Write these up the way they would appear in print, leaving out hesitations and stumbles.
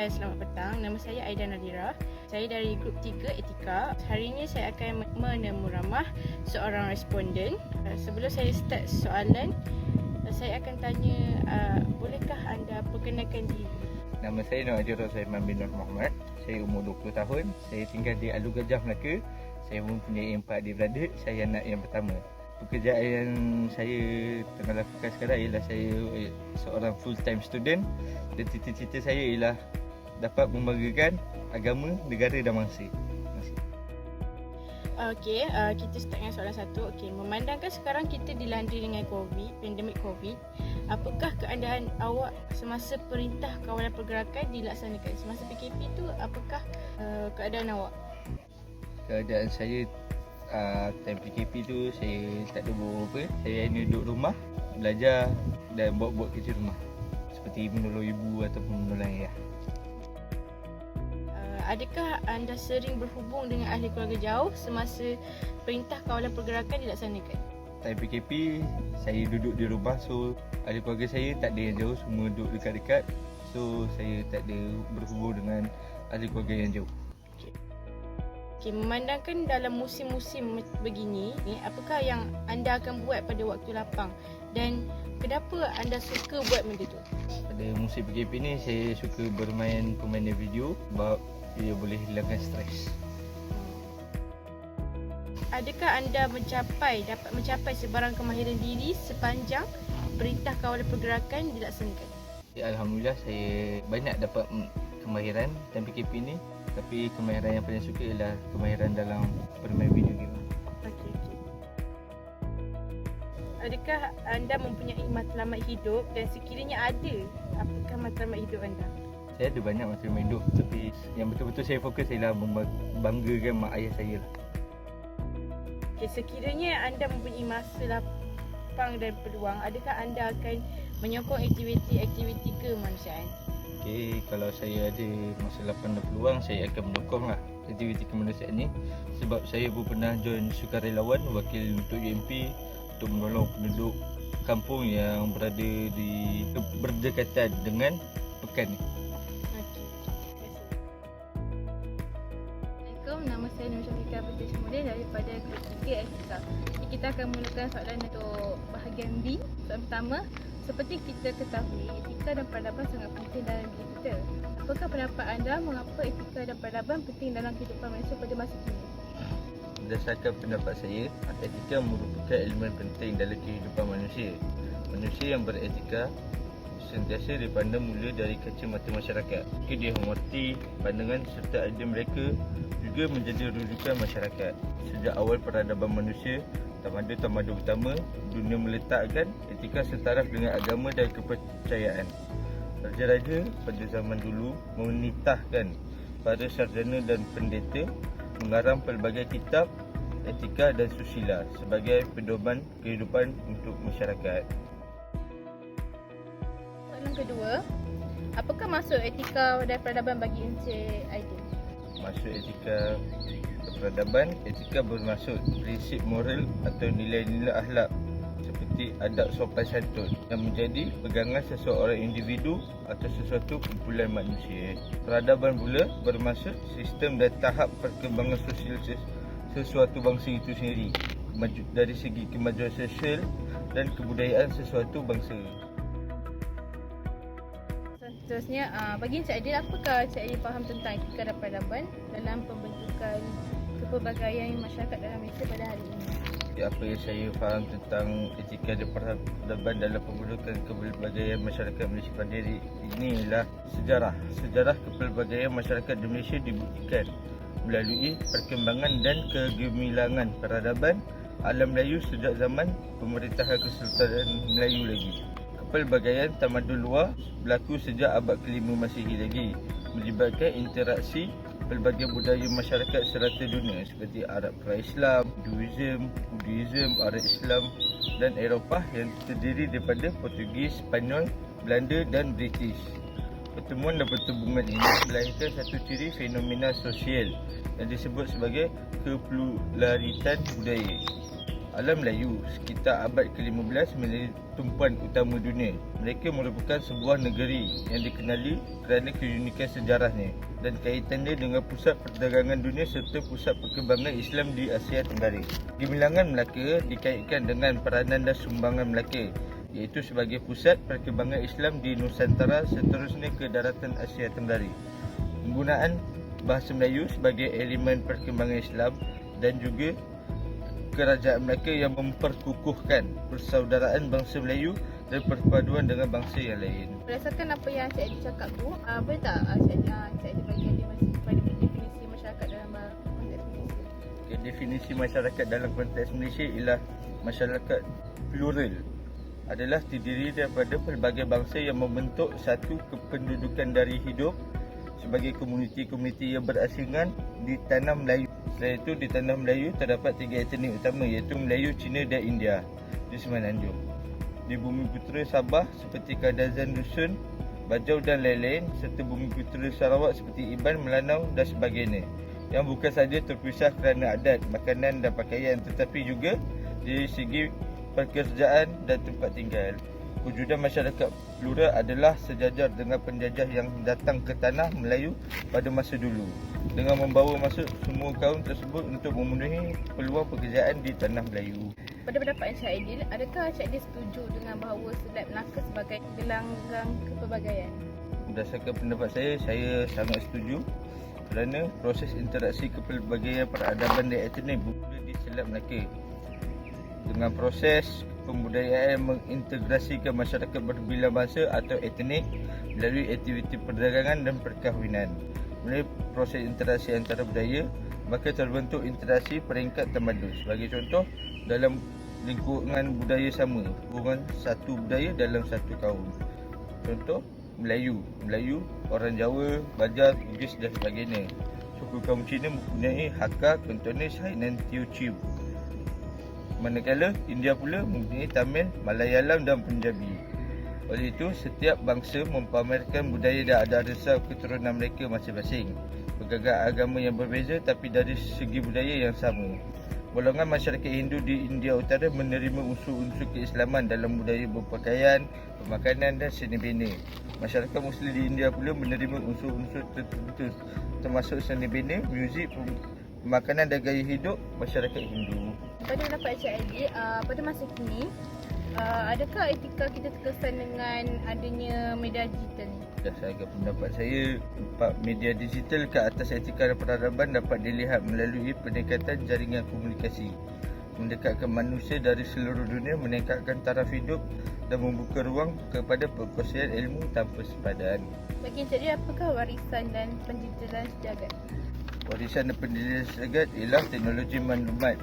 dan selamat petang. Nama saya Aida Nadira. Saya dari Grup 3 Etika. Hari ini saya akan menemu ramah seorang responden. Sebelum saya start soalan, saya akan tanya, bolehkah anda perkenalkan diri? Nama saya Nur Ajur Rosaiman bin Nur Muhammad. Saya umur 20 tahun. Saya tinggal di Alu Gajah, Melaka. Saya mempunyai 4 adik-beradik. Saya anak yang pertama. Pekerjaan yang saya tengah lakukan sekarang ialah saya seorang full-time student. Dan cita-cita saya ialah dapat membanggakan agama, negara dan bangsa. Okey, kita start dengan soalan satu. Okey, memandangkan sekarang kita dilanda dengan pandemik COVID, apakah keadaan awak semasa perintah kawalan pergerakan dilaksanakan? Semasa PKP itu, apakah keadaan awak? Keadaan saya time PKP tu saya tak ada buat apa. Saya hanya duduk rumah, belajar dan buat kerja rumah. Seperti menolong ibu ataupun menolong ayah. Adakah anda sering berhubung dengan ahli keluarga jauh semasa perintah kawalan pergerakan dilaksanakan? Time PKP, saya duduk di rumah, so ahli keluarga saya tak ada yang jauh, semua duduk dekat-dekat. So saya tak ada berhubung dengan ahli keluarga yang jauh. Okay, memandangkan dalam musim-musim begini, apakah yang anda akan buat pada waktu lapang dan kenapa anda suka buat benda tu? Pada musim PKP ni saya suka bermain permainan video sebab ia boleh hilangkan stres. Adakah anda dapat mencapai sebarang kemahiran diri sepanjang perintah kawalan pergerakan dilaksanakan? Alhamdulillah saya banyak dapat kemahiran dalam PKP ni. Tapi kemahiran yang paling suka ialah kemahiran dalam bermain video game. Okey. Adakah anda mempunyai matlamat hidup dan sekiranya ada, apakah matlamat hidup anda? Saya ada banyak matlamat hidup, tapi yang betul-betul saya fokus ialah membanggakan mak ayah saya lah. Okey, sekiranya anda mempunyai masa lapang dan peluang, adakah anda akan menyokong aktiviti kemanusiaan? Okey, kalau saya ada masa lapang dan peluang, saya akan menyokonglah aktiviti kemanusiaan ni. Sebab saya pun pernah join sukarelawan wakil untuk UMP untuk menolong penduduk kampung yang berada di berdekatan dengan pekan ni. Assalamualaikum, nama saya Nur Syafika Putri Semudin daripada Grup 3 Etika. Kita akan mulakan soalan untuk bahagian B. Soalan pertama, seperti kita ketahui, etika dan peradaban sangat penting dalam hidup kita. Apakah pendapat anda mengapa etika dan peradaban penting dalam kehidupan manusia pada masa kini? Berdasarkan pendapat saya, etika merupakan elemen penting dalam kehidupan manusia. Manusia yang beretika sentiasa dipandang mula dari kacamata masyarakat. Jika dihormati, pandangan serta idea mereka juga menjadi rujukan masyarakat. Sejak awal peradaban manusia, tamadun utama dunia meletakkan etika setaraf dengan agama dan kepercayaan. Raja-raja pada zaman dulu menitahkan para sarjana dan pendeta mengarang pelbagai kitab etika dan susila sebagai pedoman kehidupan untuk masyarakat. Soalan kedua, apakah maksud etika dan peradaban bagi Encik Aidil? Maksud etika peradaban, etika bermaksud prinsip moral atau nilai-nilai akhlak seperti adab sopan santun yang menjadi pegangan seseorang individu atau sesuatu kumpulan manusia. Peradaban pula bermaksud sistem dan tahap perkembangan sosial sesuatu bangsa itu sendiri dari segi kemajuan sosial dan kebudayaan sesuatu bangsa. Seterusnya, bagi Encik Aidil, apakah Encik Aidil faham tentang etika dan peradaban dalam pembentukan kepelbagaian masyarakat dalam Malaysia pada hari ini? Apa yang saya faham tentang etika dan peradaban dalam pembentukan kepelbagaian masyarakat Malaysia pada hari ini ialah sejarah. Sejarah kepelbagaian masyarakat di Malaysia dibuktikan melalui perkembangan dan kegemilangan peradaban alam Melayu sejak zaman pemerintahan Kesultanan Melayu lagi. Pelbagaian tamadun luar berlaku sejak abad ke-5 Masihi lagi, melibatkan interaksi pelbagai budaya masyarakat serata dunia seperti Arab pra-Islam, Hinduism, Buddhism, Arab Islam dan Eropah yang terdiri daripada Portugis, Spanyol, Belanda dan British. Pertemuan dan pertembungan ini melahirkan satu ciri fenomena sosial yang disebut sebagai kepluralitan budaya. Alam Melayu sekitar abad ke-15 menjadi tumpuan utama dunia. Mereka merupakan sebuah negeri yang dikenali kerana keunikan sejarahnya dan kaitannya dengan pusat perdagangan dunia serta pusat perkembangan Islam di Asia Tenggara. Gemilangan Melaka dikaitkan dengan peranan dan sumbangan Melaka, iaitu sebagai pusat perkembangan Islam di Nusantara seterusnya ke daratan Asia Tenggara. Penggunaan bahasa Melayu sebagai elemen perkembangan Islam dan juga kerajaan Melaka yang memperkukuhkan persaudaraan bangsa Melayu dan perpaduan dengan bangsa yang lain. Berdasarkan apa yang Cik Adi cakap tu, boleh tak Cik Adi bagi pada definisi masyarakat dalam konteks Malaysia? Definisi masyarakat dalam konteks Malaysia ialah masyarakat plural, adalah terdiri daripada pelbagai bangsa yang membentuk satu kependudukan dari hidup sebagai komuniti-komuniti yang berasingan di tanah Melayu. Selain itu, di tanah Melayu terdapat 3 etnik utama, iaitu Melayu, Cina dan India di Semenanjung. Di bumi putera Sabah seperti Kadazan Dusun, Bajau dan lain-lain, serta bumi putera Sarawak seperti Iban, Melanau dan sebagainya, yang bukan sahaja terpisah kerana adat, makanan dan pakaian, tetapi juga dari segi pekerjaan dan tempat tinggal. Wujudan masyarakat plural adalah sejajar dengan penjajah yang datang ke tanah Melayu pada masa dulu, dengan membawa masuk semua kaum tersebut untuk memenuhi peluang pekerjaan di tanah Melayu. Pada pendapat Encik Aidil, adakah Encik Aidil setuju dengan bahawa Selat Melaka sebagai gelanggang kepelbagaian? Berdasarkan pendapat saya sangat setuju kerana proses interaksi kepelbagaian peradaban dan etnik bermula di Selat Melaka dengan proses pembudayaan mengintegrasikan masyarakat berbilang bangsa atau etnik melalui aktiviti perdagangan dan perkahwinan. Melalui proses interaksi antara budaya, maka terbentuk interaksi peringkat tamadun. Sebagai contoh, dalam lingkungan budaya sama, hubungan satu budaya dalam satu kaum. Contoh, Melayu, orang Jawa, Bajar, Bugis dan sebagainya. Suku kaum Cina mempunyai Hakka, Kantonis, Hainan, Teochew. Manakala India pula mempunyai Tamil, Malayalam dan Punjabi. Oleh itu, setiap bangsa mempamerkan budaya dan adat resam keturunan mereka masing-masing. Pelbagai agama yang berbeza tapi dari segi budaya yang sama. Golongan masyarakat Hindu di India Utara menerima unsur-unsur keislaman dalam budaya berpakaian, pemakanan dan seni bina. Masyarakat Muslim di India pula menerima unsur-unsur tertentu termasuk seni bina, muzik, pemakanan dan gaya hidup masyarakat Hindu. Pada pendapat Encik Aidil, pada masa kini, adakah etika kita terkesan dengan adanya media digital ni? Berdasarkan pendapat saya, impak media digital ke atas etika dan peradaban dapat dilihat melalui peningkatan jaringan komunikasi, mendekatkan manusia dari seluruh dunia, meningkatkan taraf hidup dan membuka ruang kepada perkongsian ilmu tanpa sepadan. Bagi Encik Aidil, apakah warisan dan pendidikan sejagat? Warisan dan pendidikan sejagat ialah teknologi maklumat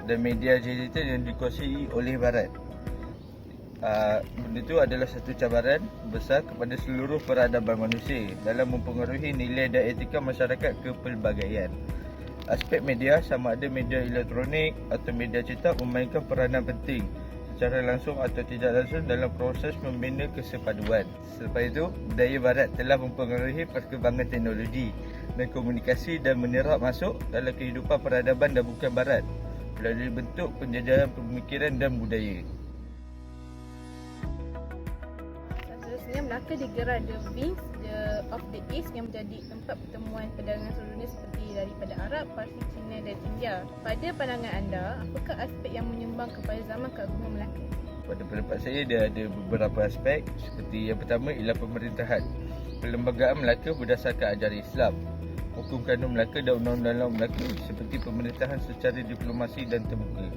dan media digital yang dikuasai oleh Barat. Benda itu adalah satu cabaran besar kepada seluruh peradaban manusia dalam mempengaruhi nilai dan etika masyarakat kepelbagaian. Aspek media, sama ada media elektronik atau media cetak, memainkan peranan penting secara langsung atau tidak langsung dalam proses membina kesepaduan. Selepas itu, budaya Barat telah mempengaruhi perkembangan teknologi dan komunikasi dan menyerap masuk dalam kehidupan peradaban dan bukan Barat melalui bentuk penjajahan pemikiran dan budaya. Seterusnya, Melaka digelar The Wings of the East yang menjadi tempat pertemuan perdagangan seluruh dunia seperti daripada Arab, Parsi, Cina dan India. Pada pandangan anda, apakah aspek yang menyumbang kepada zaman keagungan Melaka? Pada pendapat saya, dia ada beberapa aspek. Seperti yang pertama ialah pemerintahan. Perlembagaan Melaka berdasarkan ajaran Islam. Hukum kanun Melaka dan undang-undang Melaka seperti pemerintahan secara diplomasi dan terbuka.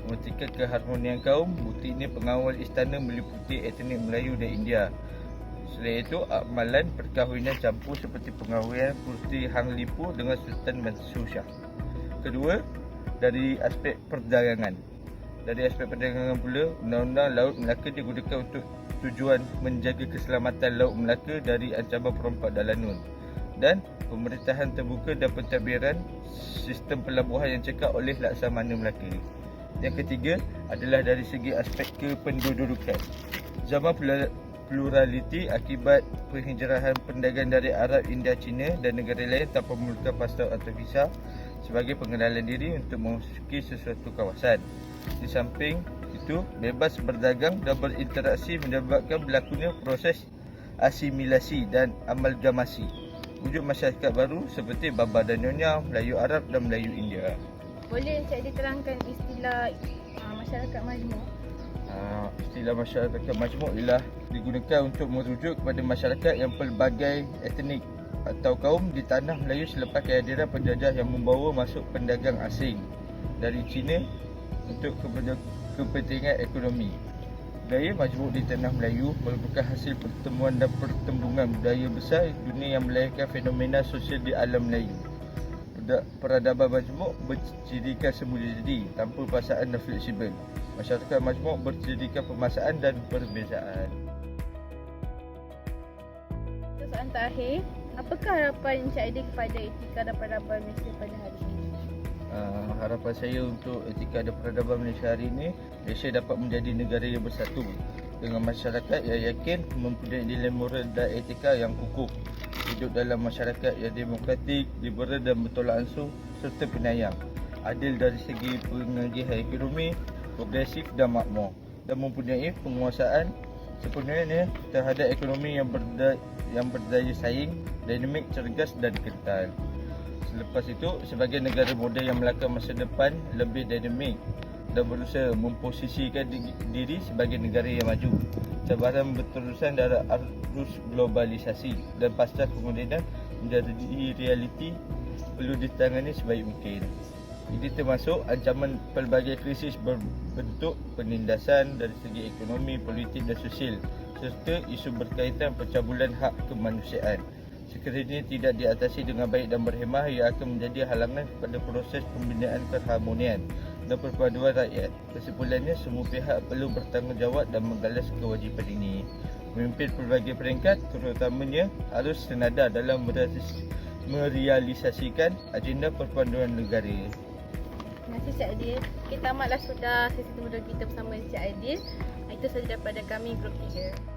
Memetikan keharmonian kaum, bukti ini pengawal istana meliputi etnik Melayu dan India. Selain itu, amalan perkahwinan campur seperti pengahwinan Puteri Hang Lipu dengan Sultan Mansur Shah. Kedua, dari aspek perdagangan. Dari aspek perdagangan pula, Undang-Undang Laut Melaka digunakan untuk tujuan menjaga keselamatan Laut Melaka dari ancaman perompak dan lanun. Dan pemerintahan terbuka dan pentadbiran sistem pelabuhan yang cekap oleh Laksamana Melaka. Yang ketiga adalah dari segi aspek kependudukan. Zaman pluraliti akibat penghijrahan pendagang dari Arab, India, Cina dan negara lain tanpa memerlukan pasport atau visa, sebagai pengenalan diri untuk memasuki sesuatu kawasan. Di samping itu, bebas berdagang dan berinteraksi menyebabkan berlakunya proses asimilasi dan amalgamasi wujud masyarakat baru seperti Baba dan Nyonya, Melayu Arab dan Melayu India. Boleh Encik Aidil terangkan istilah masyarakat majmuk? Istilah masyarakat majmuk ialah digunakan untuk merujuk kepada masyarakat yang pelbagai etnik atau kaum di tanah Melayu selepas kehadiran penjajah yang membawa masuk pendagang asing dari China untuk kepentingan ekonomi. Budaya majmuk di tanah Melayu merupakan hasil pertemuan dan pertembungan budaya besar dunia yang melahirkan fenomena sosial di alam Melayu. Peradaban majmuk bercirikan semula jadi tanpa paksaan dan fleksibel. Masyarakat majmuk bercirikan pemaksaan dan perbezaan. Soalan terakhir, apakah harapan Encik Aidil kepada etika dan peradaban Malaysia pada hari ini? Harapan saya untuk etika dan peradaban Malaysia hari ini, Malaysia dapat menjadi negara yang bersatu dengan masyarakat yang yakin mempunyai nilai moral dan etika yang kukuh, hidup dalam masyarakat yang demokratik, liberal dan bertolak ansur serta penyayang, adil dari segi pengagihan ekonomi, progresif dan makmur, dan mempunyai penguasaan sepenuhnya terhadap ekonomi yang berdaya saing, dinamik, cergas dan kental. Selepas itu, sebagai negara moden yang melangkah masa depan lebih dinamik dan berusaha memposisikan diri sebagai negara yang maju. Cabaran berterusan dari arus globalisasi dan pasca kemodenan menjadi realiti perlu ditangani sebaik mungkin. Ini termasuk ancaman pelbagai krisis berbentuk penindasan dari segi ekonomi, politik dan sosial serta isu berkaitan pencabulan hak kemanusiaan. Sekiranya tidak diatasi dengan baik dan berhemah, ia akan menjadi halangan kepada proses pembinaan keharmonian dan perpaduan rakyat. Kesimpulannya, semua pihak perlu bertanggungjawab dan menggalas kewajipan ini. Pemimpin pelbagai peringkat terutamanya harus senada dalam merealisasikan agenda perpaduan negara. Terima kasih Encik Aidil. Kita tamatlah sudah sesi temu kita bersama Encik Aidil. Itu sahaja daripada kami Grup 3.